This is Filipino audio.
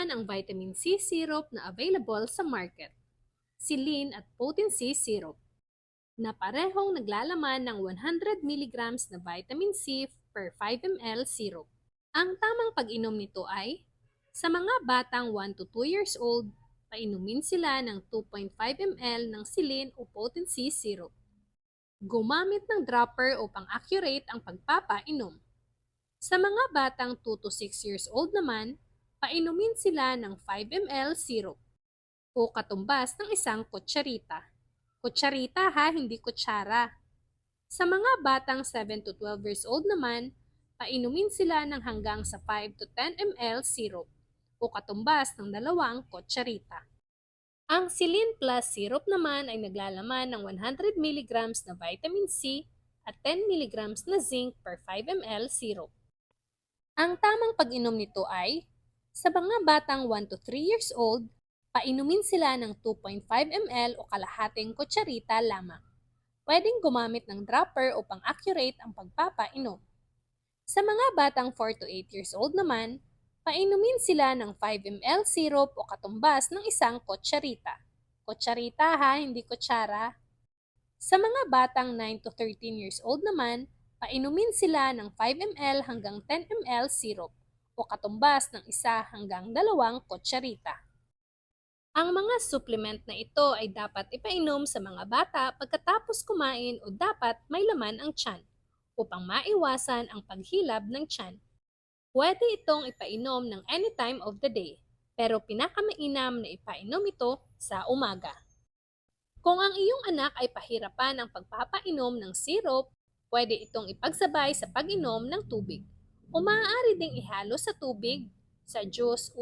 naman ang vitamin C syrup na available sa market, Silin at Potency Syrup, na parehong naglalaman ng 100 milligrams na vitamin C per 5 ml syrup. Ang tamang pag-inom nito ay, sa mga batang 1 to 2 years old, painumin sila ng 2.5 ml ng Silin o Potency Syrup. Gumamit ng dropper upang accurate ang pagpapainom. Sa mga batang 2 to 6 years old naman, painumin sila ng 5 ml syrup o katumbas ng isang kutsarita. Kutsarita ha, hindi kutsara. Sa mga batang 7 to 12 years old naman, painumin sila ng hanggang sa 5 to 10 ml syrup o katumbas ng 2 kutsarita. Ang Silin Plus syrup naman ay naglalaman ng 100 milligrams na vitamin C at 10 milligrams na zinc per 5 ml syrup. Ang tamang pag-inom nito ay, sa mga batang 1 to 3 years old, painumin sila ng 2.5 ml o kalahating kutsarita lamang. Pwedeng gumamit ng dropper upang accurate ang pagpapainom. Sa mga batang 4 to 8 years old naman, painumin sila ng 5 ml syrup o katumbas ng isang kutsarita. Kutsarita ha, hindi kutsara. Sa mga batang 9 to 13 years old naman, painumin sila ng 5 ml hanggang 10 ml syrup o katumbas ng 1 hanggang 2 kutsarita. Ang mga supplement na ito ay dapat ipainom sa mga bata pagkatapos kumain o dapat may laman ang tiyan upang maiwasan ang paghilab ng tiyan. Pwede itong ipainom ng any time of the day, pero pinakamainam na ipainom ito sa umaga. Kung ang iyong anak ay pahirapan ang pagpapainom ng syrup, pwede itong ipagsabay sa pag-inom ng tubig o maaari ding ihalo sa tubig, sa juice o